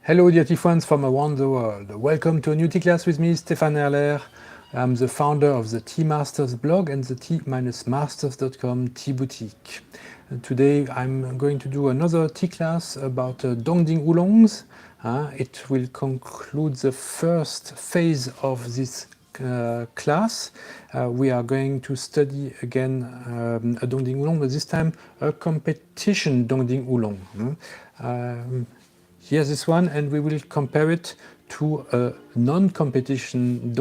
Hello dear tea friends from around the world. Welcome to a new tea class with me, Stéphane Erler. I'm the founder of the Tea Masters blog and the tea-masters.com tea boutique. Today I'm going to do another tea class about Dongding Oolongs. It will conclude the first phase of this class. We are going to study again a Dongding Oolong, but this time a competition Dongding Oolong. Here's this one, and we will compare it to a non-competition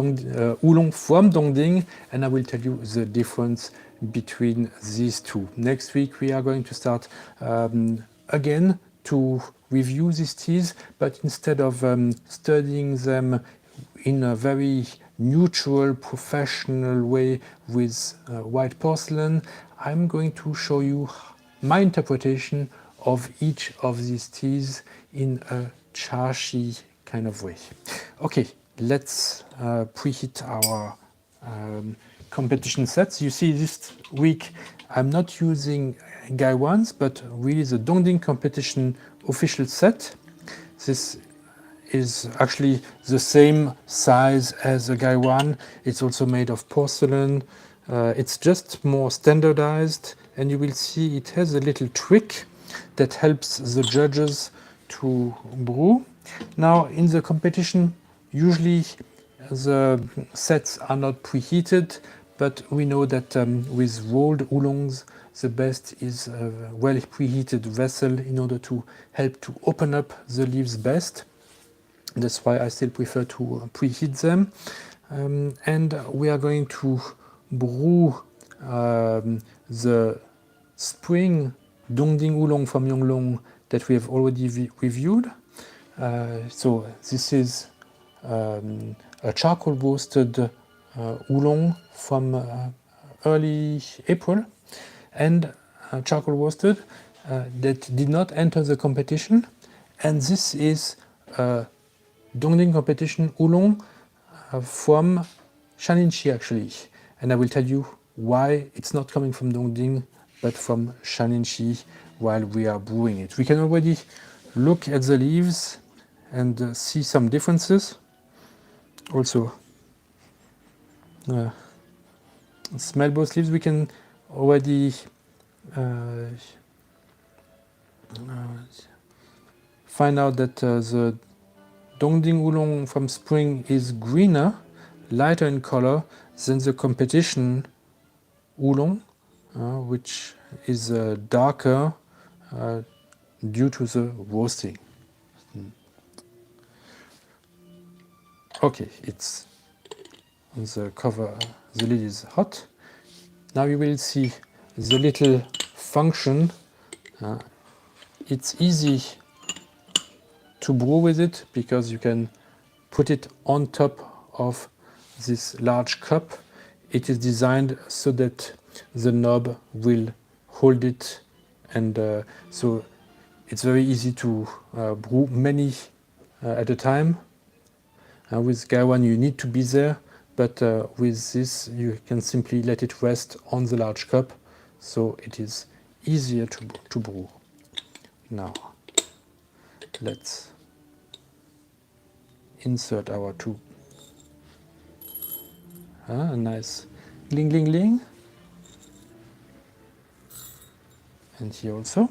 Oolong from Dongding, and I will tell you the difference between these two. Next week we are going to start again to review these teas, but instead of studying them in a very neutral, professional way with white porcelain, I'm going to show you my interpretation of each of these teas in a charshi kind of way. Okay, let's preheat our competition sets. You see this week I'm not using Guy ones, but really the Dongding competition official set. This is actually the same size as a Guy one. It's also made of porcelain. It's just more standardized, and you will see it has a little trick that helps the judges to brew. Now in the competition, usually the sets are not preheated, but we know that with rolled oolongs, the best is a well preheated vessel in order to help to open up the leaves best. That's why I still prefer to preheat them. And we are going to brew the spring Dongding Oolong from Yonglong that we have already reviewed. So this is a charcoal roasted Oolong from early April, and charcoal roasted that did not enter the competition. And this is Dongding competition Oolong from Shaninshi actually. And I will tell you why it's not coming from Dongding but from Shaninshi while we are brewing it. We can already look at the leaves and see some differences. Also, smell both leaves. We can already find out that the Dongding Oolong from spring is greener, lighter in color than the competition Oolong, which is darker due to the roasting. Okay, it's the cover, the lid is hot. Now you will see the little function. It's easy to brew with it because you can put it on top of this large cup. It is designed so that the knob will hold it, and so it's very easy to brew many at a time. With Guy one you need to be there, but with this you can simply let it rest on the large cup, so it is easier to brew. Now let's insert our two. A nice ling ling ling. And here also.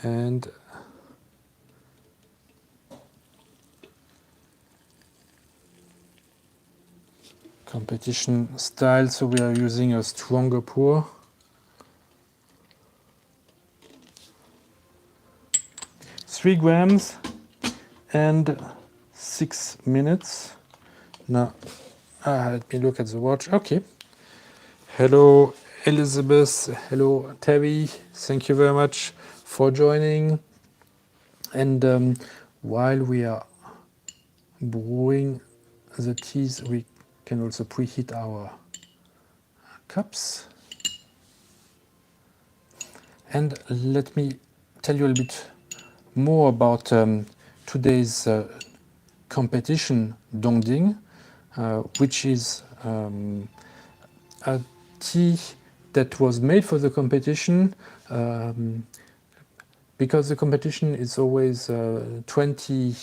And competition style, so we are using a stronger pour. Three grams and 6 minutes. Now, let me look at the watch. Okay. Hello, Elizabeth. Hello, Terry. Thank you very much for joining. And while we are brewing the teas, we can also preheat our cups. And let me tell you a little bit more about today's competition Dongding, which is a tea that was made for the competition because the competition is always 20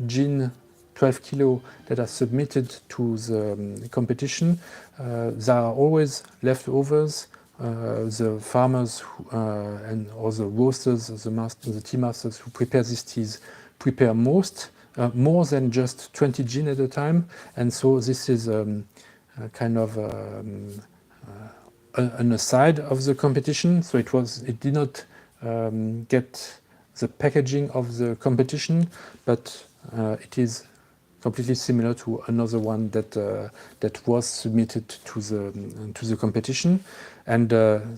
gin, 12 kilo that are submitted to the competition, there are always leftovers. The farmers and or the roasters, the tea masters who prepare these teas prepare more than just 20 gin at a time, and so this is kind of an aside of the competition. So it did not get the packaging of the competition, but it is completely similar to another one that was submitted to the competition, and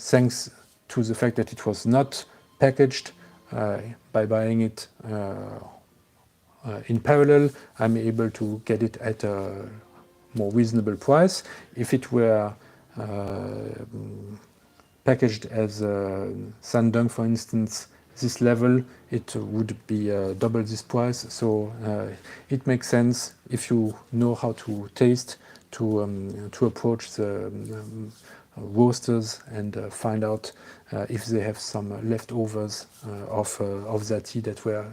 thanks to the fact that it was not packaged, by buying it in parallel, I'm able to get it at a more reasonable price. If it were packaged as Sandung, for instance, this level, it would be double this price. So it makes sense, if you know how to taste, to approach the roasters and find out if they have some leftovers of their tea that were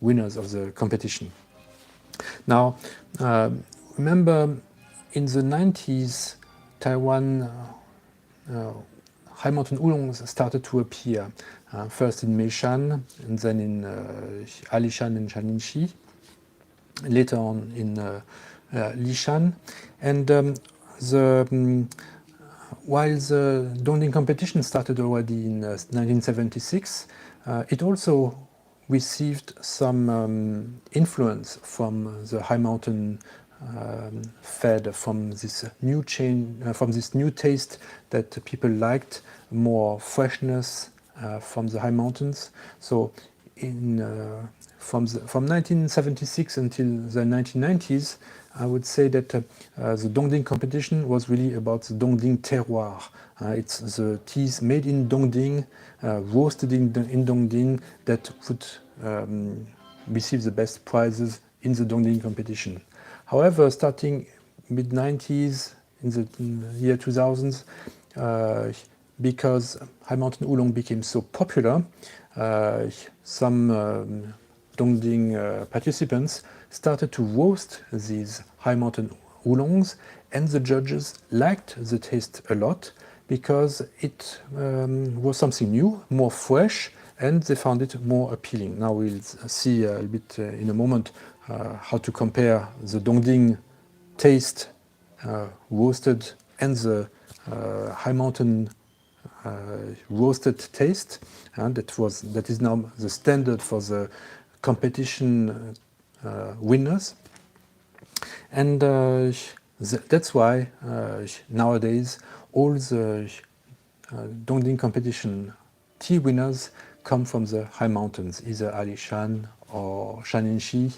winners of the competition. Now, remember, in the 90s, Taiwan high mountain oolongs started to appear, first in Meishan, and then in Alishan and Shaninshi, later on in Lishan. And while the Dongding competition started already in 1976, it also received some influence from the high mountain fed, from this new from this new taste that people liked, more freshness from the high mountains. So from 1976 until the 1990s, I would say that the Dongding competition was really about the Dongding terroir. It's the teas made in Dongding, roasted in Dongding, that would receive the best prizes in the Dongding competition. However, starting mid-90s, in the year 2000s, because high mountain oolong became so popular, some Dongding participants started to roast these high mountain oolongs, and the judges liked the taste a lot because it was something new, more fresh, and they found it more appealing. Now we'll see a bit in a moment how to compare the Dongding taste roasted and the high mountain roasted taste, and that is now the standard for the competition winners. And that's why nowadays all the Dongding competition tea winners come from the high mountains, either Alishan or Shaninshi.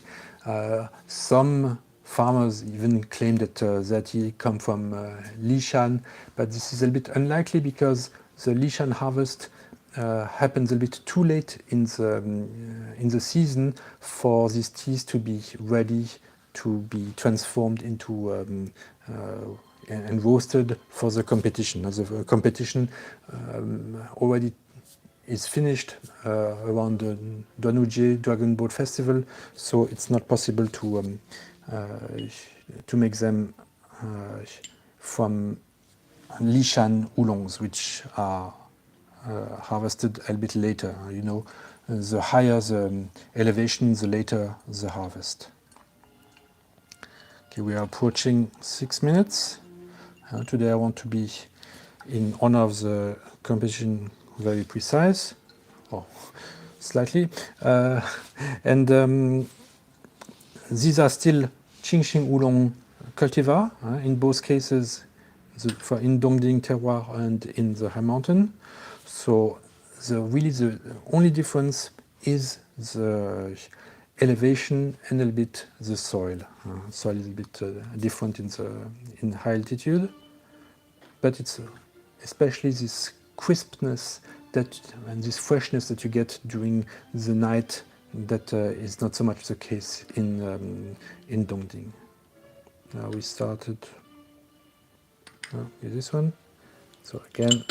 Some farmers even claim that their tea come from Lishan, but this is a bit unlikely because the Lishan harvest happens a bit too late in the season for these teas to be ready to be transformed into and roasted for the competition. As the competition already is finished around the Duanujie Dragon Boat Festival, so it's not possible to make them from Lishan oolongs, which are harvested a bit later. You know, the higher the elevation, the later the harvest. Okay, we are approaching 6 minutes. Today I want to be, in honor of the competition, very precise, or slightly. And these are still Qingxing Oolong cultivar, in both cases, in Dongding terroir and in the high mountain. So really the only difference is the elevation and a little bit the soil. Soil is a bit different in high altitude, but it's especially this crispness and this freshness that you get during the night that is not so much the case in Dongding. Now we started with this one. So again,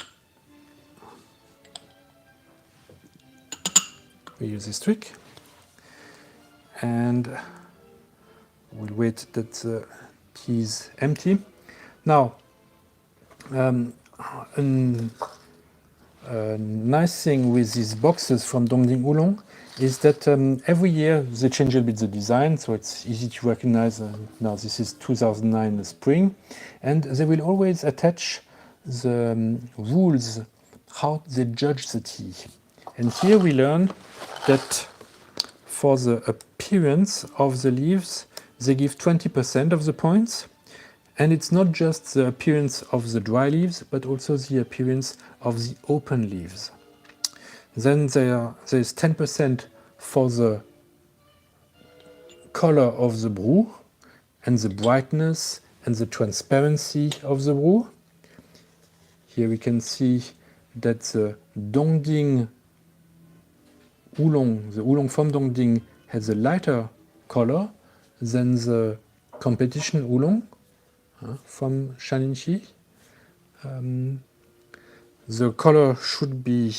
we use this trick. And we'll wait that the tea is empty. Now, a nice thing with these boxes from Dongding Oolong is that every year they change a bit the design, so it's easy to recognize. Now this is 2009 spring, and they will always attach the rules how they judge the tea. And here we learn that for the appearance of the leaves, they give 20% of the points. And it's not just the appearance of the dry leaves, but also the appearance of the open leaves. Then there's 10% for the color of the brew, and the brightness and the transparency of the brew. Here we can see that the Dongding Oolong, the Oolong from Dongding, has a lighter color than the competition Oolong from Shaninxi. The color should be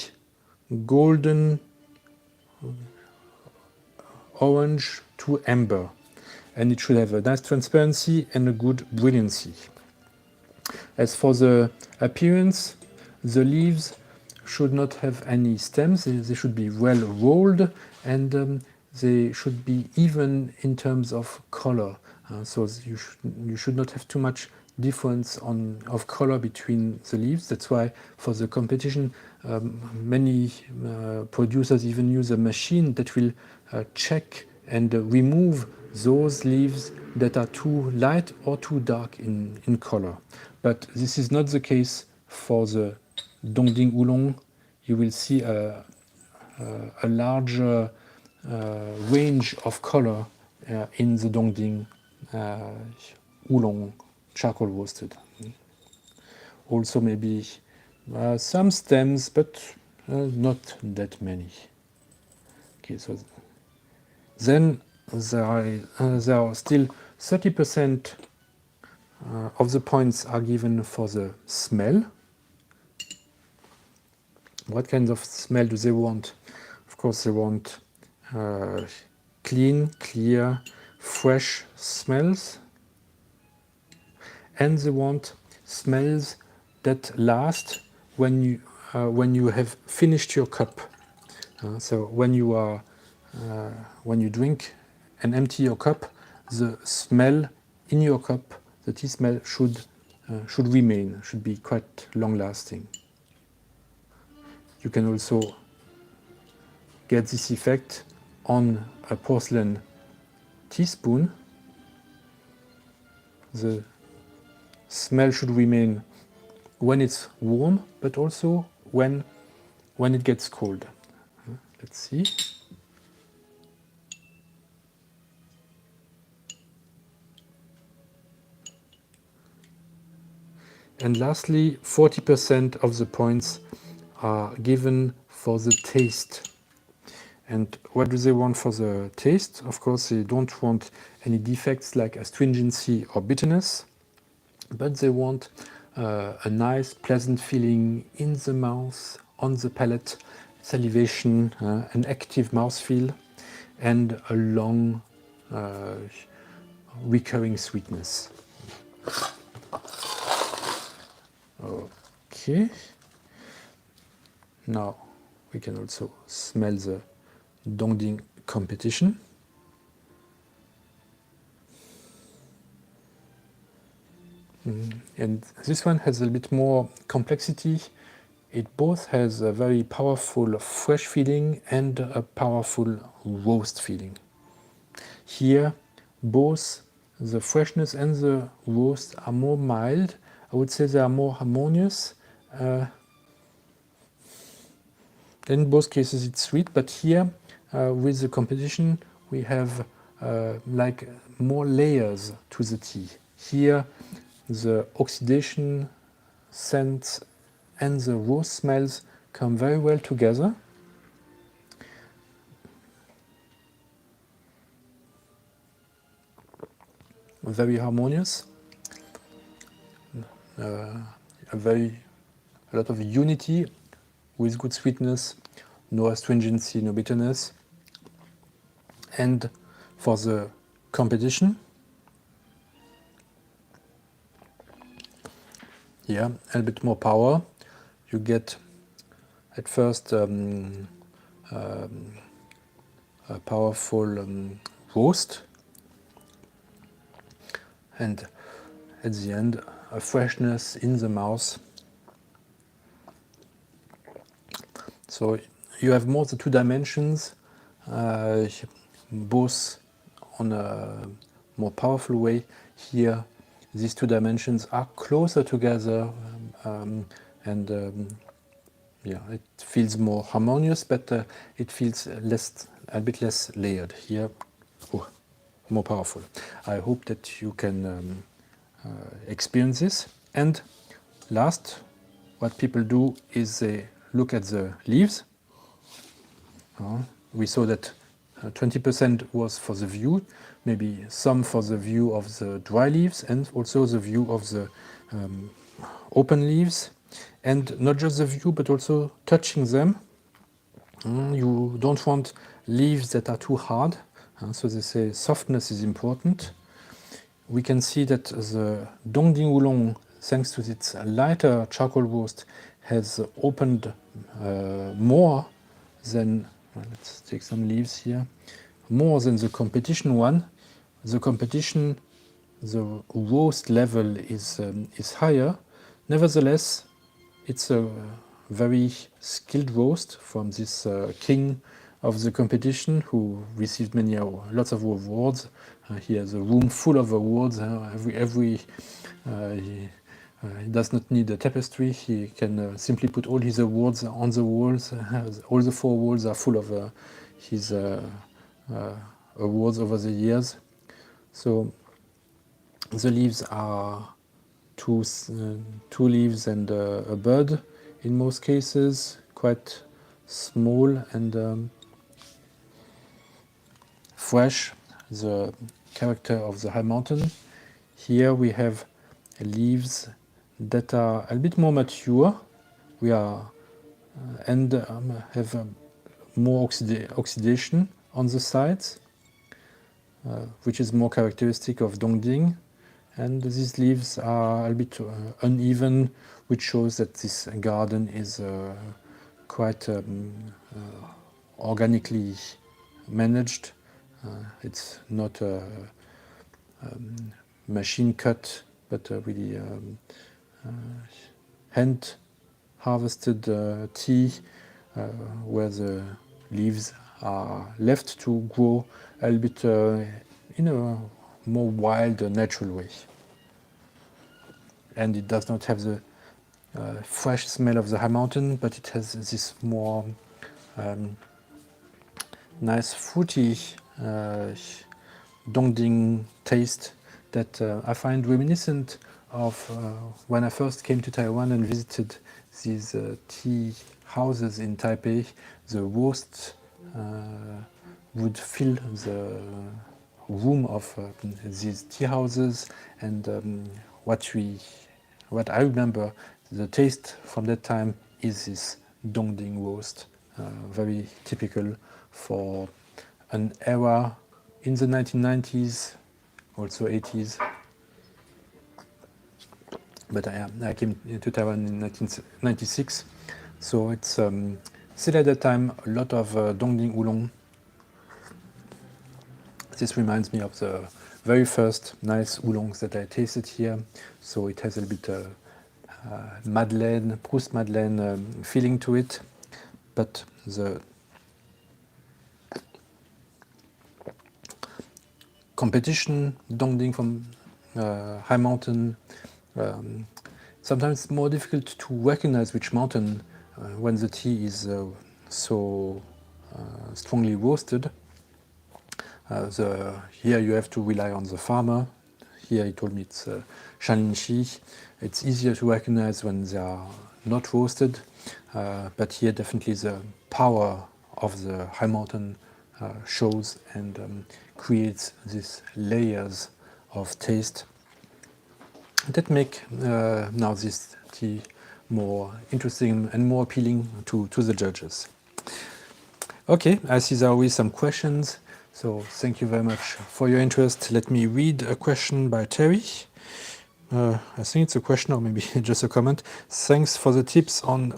golden orange to amber, and it should have a nice transparency and a good brilliancy. As for the appearance, the leaves should not have any stems. They should be well rolled, and they should be even in terms of color. So you should not have too much difference of color between the leaves. That's why for the competition, many producers even use a machine that will check and remove those leaves that are too light or too dark in color. But this is not the case for the Dongding Oolong. You will see a larger range of color in the Dongding Oolong charcoal roasted. Also maybe some stems, but not that many. Okay, so then there are still 30% of the points are given for the smell. What kind of smell do they want? Of course, they want clean, clear, fresh smells, and they want smells that last when you have finished your cup. So when you drink and empty your cup, the smell in your cup, the tea smell should remain, should be quite long-lasting. You can also get this effect on a porcelain teaspoon. The smell should remain when it's warm, but also when it gets cold. Let's see. And lastly, 40% of the points are given for the taste. And what do they want for the taste? Of course, they don't want any defects like astringency or bitterness, but they want a nice, pleasant feeling in the mouth, on the palate, salivation, an active mouthfeel, and a long, recurring sweetness. Okay. Now we can also smell the Dongding competition. And this one has a little bit more complexity. It both has a very powerful fresh feeling and a powerful roast feeling. Here, both the freshness and the roast are more mild. I would say they are more harmonious. In both cases it's sweet, but here with the competition we have like more layers to the tea. Here the oxidation scents and the roast smells come very well together. Very harmonious. A lot of unity with good sweetness, no astringency, no bitterness. And for the competition, here a bit more power. You get at first a powerful roast, and at the end a freshness in the mouth. So you have more the two dimensions, both on a more powerful way. Here these two dimensions are closer together, yeah, it feels more harmonious, but it feels a bit less layered. Here, more powerful. I hope that you can experience this. And last, what people do is they look at the leaves. We saw that 20% was for the view, maybe some for the view of the dry leaves, and also the view of the open leaves. And not just the view, but also touching them. You don't want leaves that are too hard, so they say softness is important. We can see that the Dongding Oolong, thanks to its lighter charcoal roast, has opened more than, well, let's take some leaves here, more than the competition one. The competition, the roast level is higher. Nevertheless, it's a very skilled roast from this king of the competition, who received lots of awards. He has a room full of awards. He does not need a tapestry. He can simply put all his awards on the walls. All the 4 walls are full of his awards over the years. So the leaves are two leaves and a bud in most cases, quite small and fresh, the character of the high mountain. Here we have leaves that are a bit more mature. We are and have more oxidation on the sides, which is more characteristic of Dongding. And these leaves are a bit uneven, which shows that this garden is quite organically managed. It's not machine cut, but really hand harvested tea, where the leaves are left to grow a little bit in a more wild, natural way. And it does not have the fresh smell of the high mountain, but it has this more nice fruity Dongding taste that I find reminiscent of when I first came to Taiwan and visited these tea houses in Taipei. The roast would fill the room of these tea houses, and what I remember, the taste from that time is this Dongding roast, very typical for an era in the 1990s, also 80s. But I came to Taiwan in 1996, so it's still at that time a lot of Dongding Oolong. This reminds me of the very first nice oolongs that I tasted here. So it has a bit Madeleine, Proust Madeleine feeling to it, but the competition Dongding from high mountain, sometimes more difficult to recognize which mountain when the tea is so strongly roasted. Here you have to rely on the farmer. Here he told me it's Shanlinshi. It's easier to recognize when they are not roasted, but here definitely the power of the high mountain shows and creates these layers of taste that make now this tea more interesting and more appealing to the judges. Okay, I see there are always some questions, so thank you very much for your interest. Let me read a question by Terry. I think it's a question or maybe just a comment. Thanks for the tips on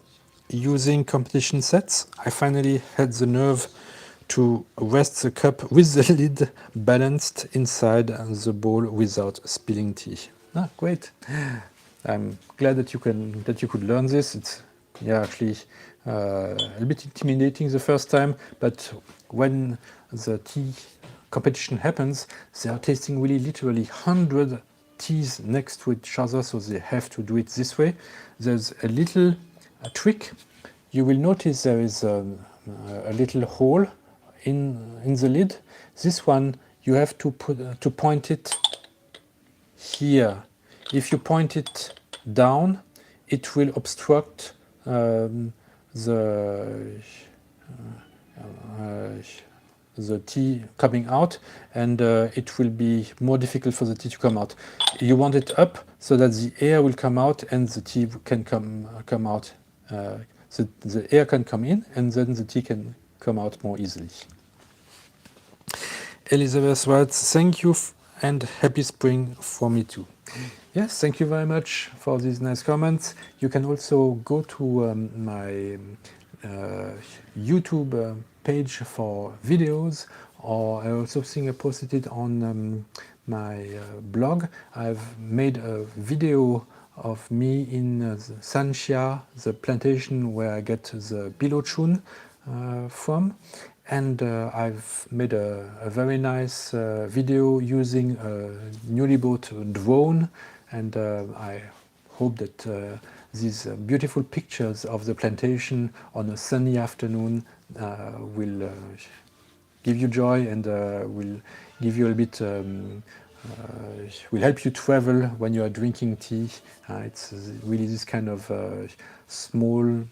using competition sets. I finally had the nerve to rest the cup with the lid balanced inside the bowl without spilling tea. Ah, great. I'm glad that you could learn this. It's actually a bit intimidating the first time, but when the tea competition happens, they are tasting really literally 100 teas next to each other, so they have to do it this way. There's a little trick. You will notice there is a little hole in the lid. This one you have to point it here. If you point it down, it will obstruct the tea coming out, and it will be more difficult for the tea to come out. You want it up so that the air will come out and the tea can come out. The air can come in and then the tea can come out more easily. Elizabeth writes, thank you and happy spring for me too. Yes, thank you very much for these nice comments. You can also go to my YouTube page for videos, or I also think I posted it on my blog. I've made a video of me in Sanxia, the plantation where I get the bilochun from. And I've made a very nice video using a newly bought drone, and I hope that these beautiful pictures of the plantation on a sunny afternoon will give you joy and will give you a bit will help you travel when you are drinking tea. It's really this kind of small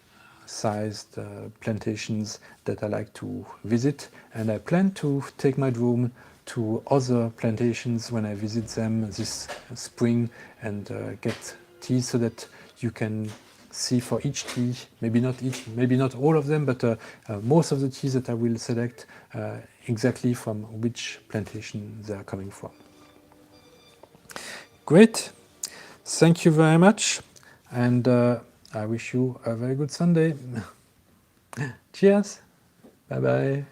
sized plantations that I like to visit, and I plan to take my drone to other plantations when I visit them this spring and get tea so that you can see for each tea, maybe not all of them, but most of the teas that I will select exactly from which plantation they are coming from. Great, thank you very much, and I wish you a very good Sunday. Cheers, bye bye.